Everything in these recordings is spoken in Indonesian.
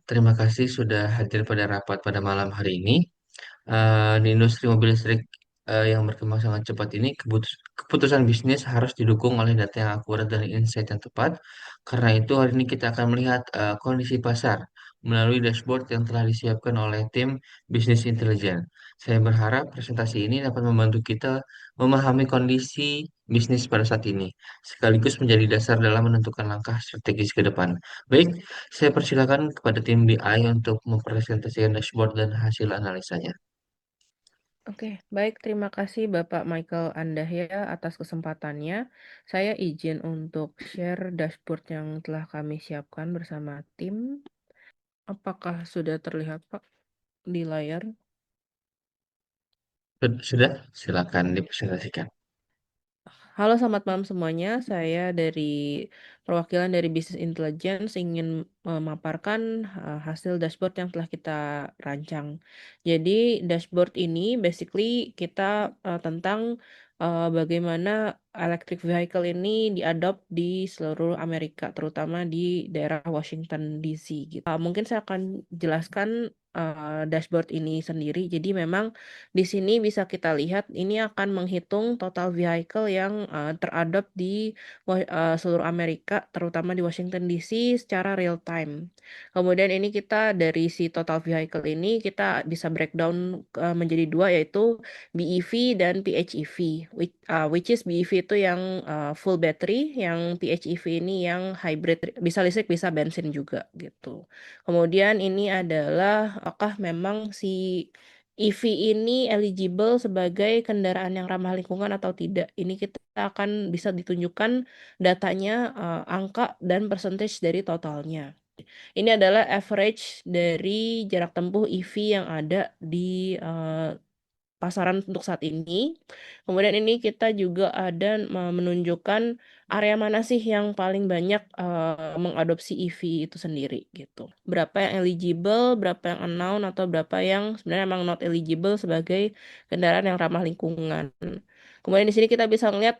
Terima kasih sudah hadir pada rapat pada malam hari ini. Di industri mobil listrik yang berkembang sangat cepat ini, keputusan bisnis harus didukung oleh data yang akurat dan insight yang tepat. Karena itu, hari ini kita akan melihat kondisi pasar melalui dashboard yang telah disiapkan oleh tim bisnis intelijen. Saya berharap presentasi ini dapat membantu kita memahami kondisi bisnis pada saat ini, sekaligus menjadi dasar dalam menentukan langkah strategis ke depan. Baik, saya persilakan kepada tim BI untuk mempresentasikan dashboard dan hasil analisanya. Oke, baik. Terima kasih Bapak Michael Andahya atas kesempatannya. Saya izin untuk share dashboard yang telah kami siapkan bersama tim. Apakah sudah terlihat, Pak, di layar? Sudah, silakan dipresentasikan. Halo, selamat malam semuanya. Saya dari perwakilan dari Business Intelligence ingin memaparkan hasil dashboard yang telah kita rancang. Jadi, dashboard ini basically kita tentang bagaimana electric vehicle ini diadopt di seluruh Amerika, terutama di daerah Washington DC gitu. Mungkin saya akan jelaskan dashboard ini sendiri. Jadi memang di sini bisa kita lihat ini akan menghitung total vehicle yang teradopt di seluruh Amerika, terutama di Washington DC secara real time. Kemudian ini kita dari si total vehicle ini kita bisa breakdown menjadi dua, yaitu BEV dan PHEV. Which is BEV itu yang full battery, yang PHEV ini yang hybrid, bisa listrik bisa bensin juga gitu. Kemudian ini adalah apakah memang si EV ini eligible sebagai kendaraan yang ramah lingkungan atau tidak. Ini kita akan bisa ditunjukkan datanya, angka dan percentage dari totalnya. Ini adalah average dari jarak tempuh EV yang ada di pasaran untuk saat ini. Kemudian ini kita juga ada menunjukkan area mana sih yang paling banyak mengadopsi EV itu sendiri gitu. Berapa yang eligible, berapa yang unknown, atau berapa yang sebenarnya emang not eligible sebagai kendaraan yang ramah lingkungan. Kemudian di sini kita bisa ngeliat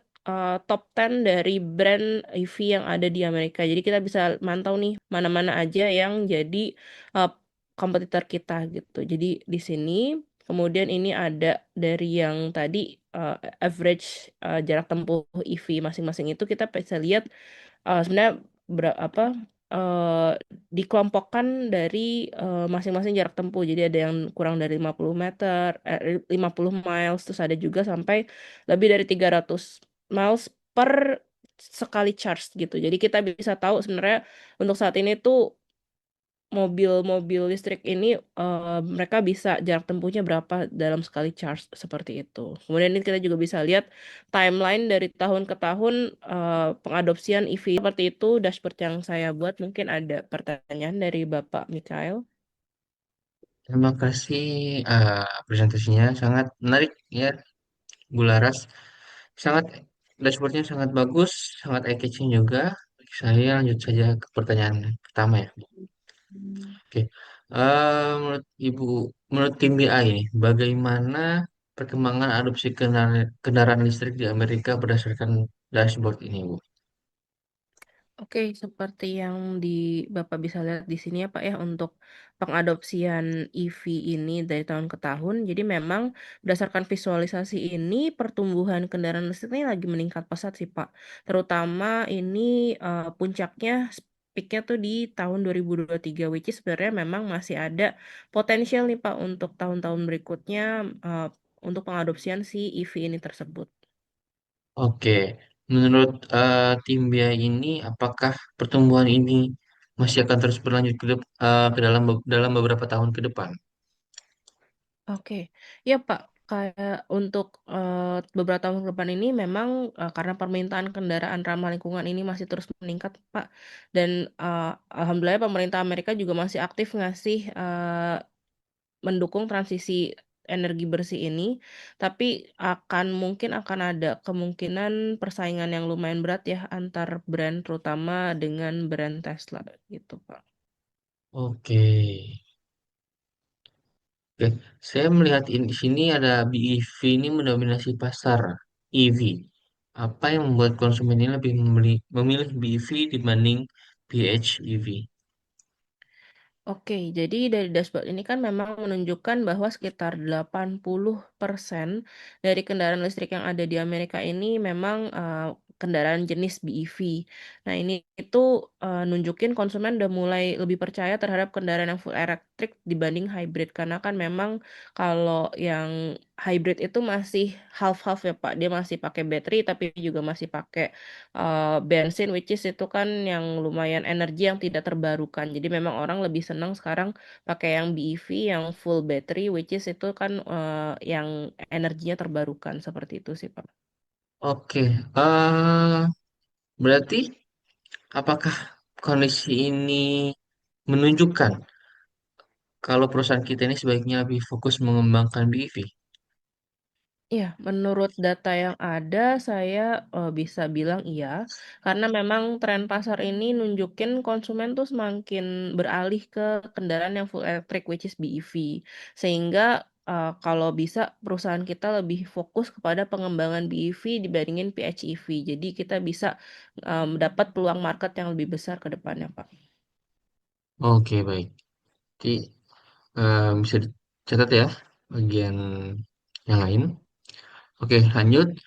top 10 dari brand EV yang ada di Amerika. Jadi kita bisa mantau nih mana-mana aja yang jadi uh, kompetitor kita gitu. Jadi di sini kemudian ini ada dari yang tadi average jarak tempuh EV masing-masing itu kita bisa lihat sebenarnya apa eh, dikelompokkan dari masing-masing jarak tempuh. Jadi ada yang kurang dari 50 meter, 50 miles, terus ada juga sampai lebih dari 300 miles per sekali charge gitu. Jadi kita bisa tahu sebenarnya untuk saat ini tuh mobil-mobil listrik ini mereka bisa jarak tempuhnya berapa dalam sekali charge seperti itu. Kemudian ini kita juga bisa lihat timeline dari tahun ke tahun pengadopsian EV seperti itu dashboard yang saya buat. Mungkin ada pertanyaan dari Bapak Mikael. Terima kasih presentasinya sangat menarik ya, Bu Laras. Sangat dashboardnya sangat bagus, sangat eye-catching juga. Saya lanjut saja ke pertanyaan pertama ya. Oke, menurut tim BI ini, bagaimana perkembangan adopsi kendaraan listrik di Amerika berdasarkan dashboard ini, Bu? Oke, seperti yang Bapak bisa lihat di sini ya Pak ya, untuk pengadopsian EV ini dari tahun ke tahun. Jadi memang berdasarkan visualisasi ini pertumbuhan kendaraan listrik ini lagi meningkat pesat sih Pak. Terutama ini puncaknya peaknya tuh di tahun 2023, which is sebenarnya memang masih ada potensial nih Pak untuk tahun-tahun berikutnya eh, untuk pengadopsian si EV ini tersebut. Oke, menurut tim BI ini, apakah pertumbuhan ini masih akan terus berlanjut ke dalam beberapa tahun ke depan? Oke, ya Pak, kayak untuk beberapa tahun ke depan ini memang karena permintaan kendaraan ramah lingkungan ini masih terus meningkat, Pak. Dan alhamdulillah pemerintah Amerika juga masih aktif ngasih mendukung transisi energi bersih ini. Tapi mungkin akan ada kemungkinan persaingan yang lumayan berat ya antar brand, terutama dengan brand Tesla gitu, Pak. Oke, oke. Saya melihat di sini ada BEV ini mendominasi pasar EV. Apa yang membuat konsumen ini memilih BEV dibanding PHEV? Oke, jadi dari dashboard ini kan memang menunjukkan bahwa sekitar 80% dari kendaraan listrik yang ada di Amerika ini memang kendaraan jenis BEV. Nah, ini itu nunjukin konsumen udah mulai lebih percaya terhadap kendaraan yang full elektrik dibanding hybrid. Karena kan memang kalau yang hybrid itu masih half-half ya Pak. Dia masih pakai baterai tapi juga masih pakai bensin, which is itu kan yang lumayan energi yang tidak terbarukan. Jadi memang orang lebih senang sekarang pakai yang BEV yang full battery, which is itu kan yang energinya terbarukan seperti itu sih Pak. Oke, berarti apakah kondisi ini menunjukkan kalau perusahaan kita ini sebaiknya lebih fokus mengembangkan BEV? Iya, menurut data yang ada, saya bisa bilang iya, karena memang tren pasar ini nunjukin konsumen tuh semakin beralih ke kendaraan yang full electric, which is BEV. Sehingga kalau bisa perusahaan kita lebih fokus kepada pengembangan BEV dibandingin PHEV. Jadi kita bisa mendapat peluang market yang lebih besar ke depannya, Pak. Oke, baik. Jadi, bisa dicatat ya bagian yang lain. Oke, lanjut.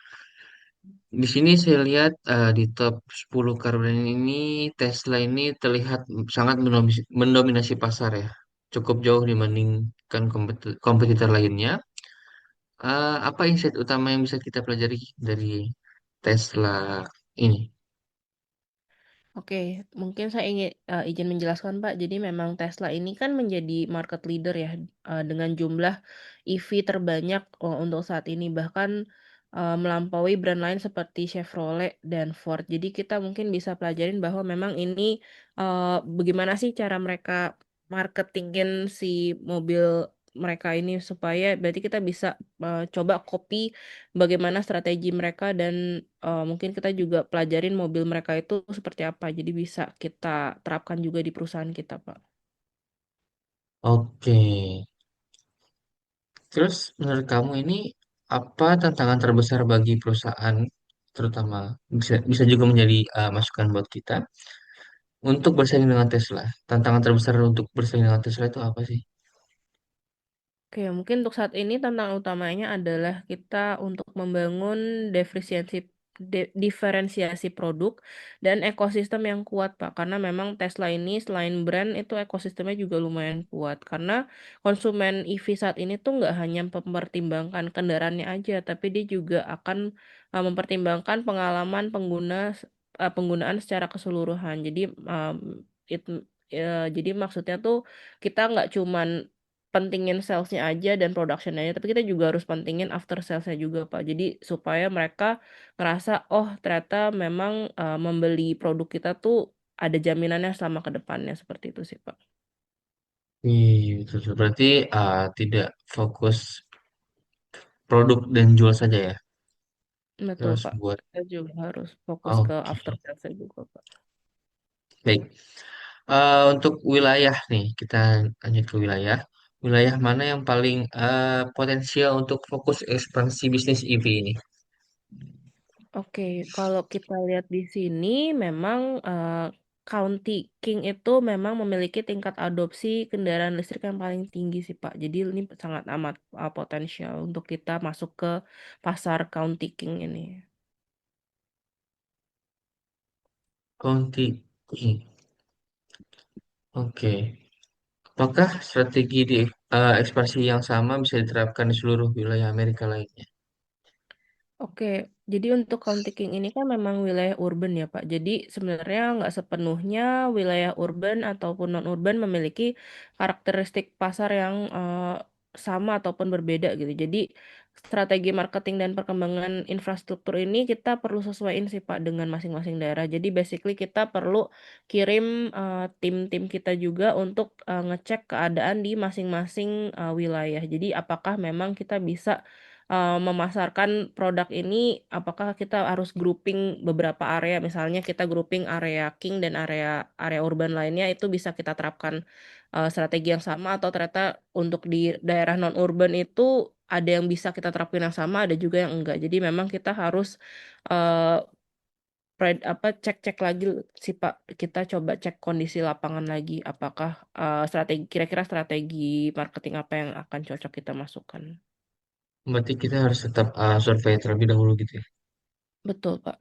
Di sini saya lihat di top 10 car brand ini Tesla ini terlihat sangat mendominasi pasar ya. Cukup jauh dibandingkan kompetitor lainnya. Apa insight utama yang bisa kita pelajari dari Tesla ini? Oke, mungkin saya ingin izin menjelaskan Pak. Jadi memang Tesla ini kan menjadi market leader ya dengan jumlah EV terbanyak untuk saat ini bahkan melampaui brand lain seperti Chevrolet dan Ford. Jadi kita mungkin bisa pelajarin bahwa memang ini bagaimana sih cara mereka marketingin si mobil mereka ini supaya berarti kita bisa coba copy bagaimana strategi mereka dan mungkin kita juga pelajarin mobil mereka itu seperti apa. Jadi bisa kita terapkan juga di perusahaan kita, Pak. Oke, terus menurut kamu ini apa tantangan terbesar bagi perusahaan, terutama bisa bisa juga menjadi masukan buat kita untuk bersaing dengan Tesla? Tantangan terbesar untuk bersaing dengan Tesla itu apa sih? Oke, mungkin untuk saat ini tantangan utamanya adalah kita untuk membangun diferensiasi produk dan ekosistem yang kuat, Pak. Karena memang Tesla ini selain brand itu ekosistemnya juga lumayan kuat. Karena konsumen EV saat ini tuh nggak hanya mempertimbangkan kendaraannya aja, tapi dia juga akan mempertimbangkan pengalaman penggunaan secara keseluruhan. Jadi jadi maksudnya tuh kita nggak cuman pentingin salesnya aja dan productionnya aja, tapi kita juga harus pentingin after salesnya juga Pak. Jadi supaya mereka ngerasa oh ternyata memang membeli produk kita tuh ada jaminannya selama ke depannya seperti itu sih Pak. Betul, betul. Berarti tidak fokus produk dan jual saja ya, Betul terus Pak. buat Kita juga harus fokus ke oke, after salesnya juga Pak. baik. Untuk wilayah nih, kita lanjut ke wilayah. Wilayah mana yang paling potensial untuk fokus ekspansi bisnis EV ini? Oke, kalau kita lihat di sini memang County King itu memang memiliki tingkat adopsi kendaraan listrik yang paling tinggi sih Pak. Jadi ini sangat amat potensial untuk kita masuk ke pasar County King ini. County. Oke. Apakah strategi di ekspansi yang sama bisa diterapkan di seluruh wilayah Amerika lainnya? Oke, jadi untuk county king ini kan memang wilayah urban ya Pak. Jadi sebenarnya nggak sepenuhnya wilayah urban ataupun non-urban memiliki karakteristik pasar yang sama ataupun berbeda gitu. Jadi strategi marketing dan perkembangan infrastruktur ini kita perlu sesuaiin sih Pak dengan masing-masing daerah. Jadi basically kita perlu kirim tim-tim kita juga untuk ngecek keadaan di masing-masing wilayah. Jadi apakah memang kita bisa memasarkan produk ini, apakah kita harus grouping beberapa area, misalnya kita grouping area King dan area area urban lainnya itu bisa kita terapkan strategi yang sama atau ternyata untuk di daerah non urban itu ada yang bisa kita terapin yang sama, ada juga yang enggak. Jadi memang kita harus eh, cek-cek lagi sih Pak. Kita coba cek kondisi lapangan lagi. Apakah kira-kira strategi marketing apa yang akan cocok kita masukkan. Berarti kita harus tetap survei terlebih dahulu gitu ya. Betul Pak.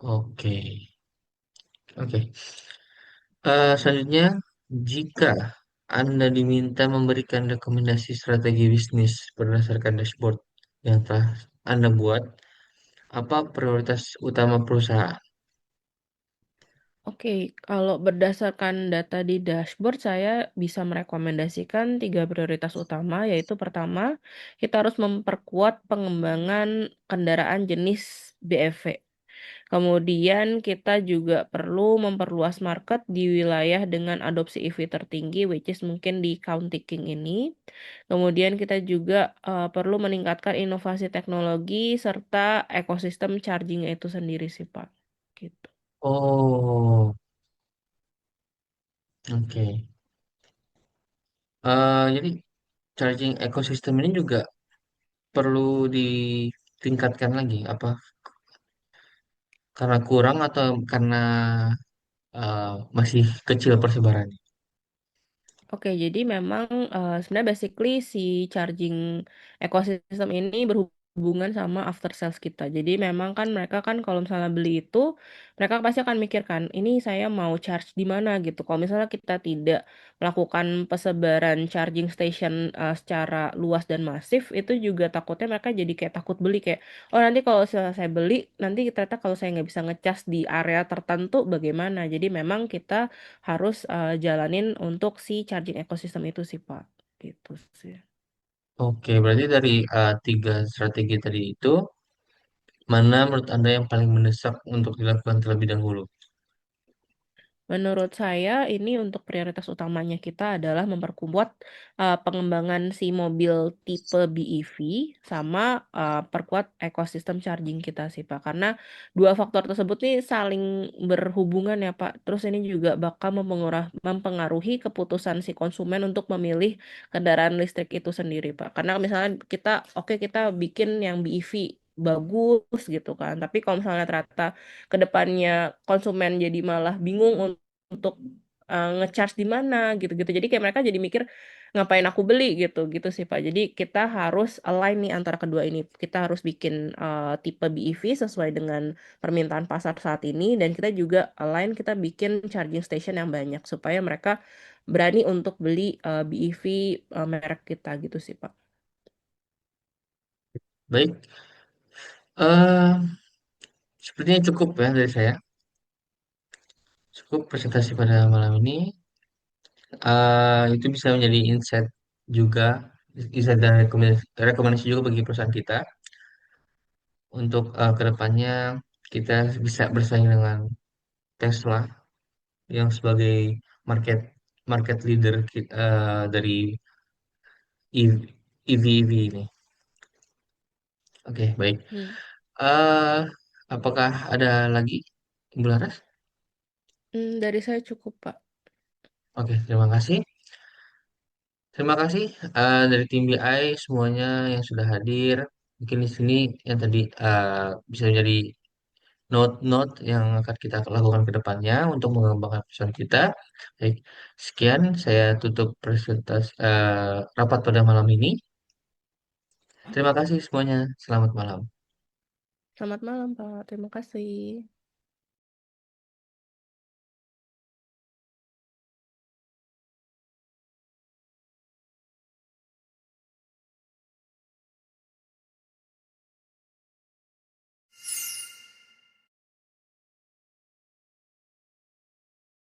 Oke, oke. Selanjutnya, jika Anda diminta memberikan rekomendasi strategi bisnis berdasarkan dashboard yang telah Anda buat, apa prioritas utama perusahaan? Oke, kalau berdasarkan data di dashboard, saya bisa merekomendasikan tiga prioritas utama, yaitu pertama, kita harus memperkuat pengembangan kendaraan jenis BEV. Kemudian kita juga perlu memperluas market di wilayah dengan adopsi EV tertinggi, which is mungkin di County King ini. Kemudian kita juga perlu meningkatkan inovasi teknologi serta ekosistem charging itu sendiri sih, Pak. Gitu. Oh, oke. Jadi charging ekosistem ini juga perlu ditingkatkan lagi, apa? Karena kurang atau karena masih kecil persebarannya? Oke, jadi memang sebenarnya basically si charging ekosistem ini berhubungan sama after sales kita. Jadi memang kan mereka kan kalau misalnya beli itu, mereka pasti akan mikirkan, ini saya mau charge di mana gitu. Kalau misalnya kita tidak melakukan persebaran charging station secara luas dan masif, itu juga takutnya mereka jadi kayak takut beli kayak, oh nanti kalau saya beli, nanti ternyata kalau saya nggak bisa ngecas di area tertentu bagaimana. Jadi memang kita harus jalanin untuk si charging ekosistem itu sih Pak. Gitu sih. Oke, berarti dari tiga strategi tadi itu, mana menurut Anda yang paling mendesak untuk dilakukan terlebih dahulu? Menurut saya ini untuk prioritas utamanya kita adalah memperkuat pengembangan si mobil tipe BEV sama perkuat ekosistem charging kita sih Pak. Karena dua faktor tersebut nih saling berhubungan ya Pak. Terus ini juga bakal mempengaruhi keputusan si konsumen untuk memilih kendaraan listrik itu sendiri Pak. Karena misalnya oke kita bikin yang BEV bagus gitu kan. Tapi kalau misalnya ternyata kedepannya konsumen jadi malah bingung untuk ngecharge di mana gitu-gitu. Jadi kayak mereka jadi mikir ngapain aku beli gitu gitu sih Pak. Jadi kita harus align nih antara kedua ini. Kita harus bikin tipe BEV sesuai dengan permintaan pasar saat ini dan kita juga align kita bikin charging station yang banyak supaya mereka berani untuk beli BEV merek kita gitu sih Pak. Baik, eh sepertinya cukup ya dari saya. Cukup presentasi pada malam ini. Itu bisa menjadi insight juga, insight dan rekomendasi juga bagi perusahaan kita untuk kedepannya kita bisa bersaing dengan Tesla yang sebagai market market leader dari EV ini. Oke, baik. Hmm. eh Apakah ada lagi, Bu Laras? Dari saya cukup Pak. Oke, terima kasih. Terima kasih dari tim BI semuanya yang sudah hadir. Mungkin di sini yang tadi bisa menjadi note-note yang akan kita lakukan ke depannya untuk mengembangkan perusahaan kita. Baik, sekian saya tutup presentasi rapat pada malam ini. Terima kasih semuanya. Selamat malam. Selamat malam Pak. Terima kasih.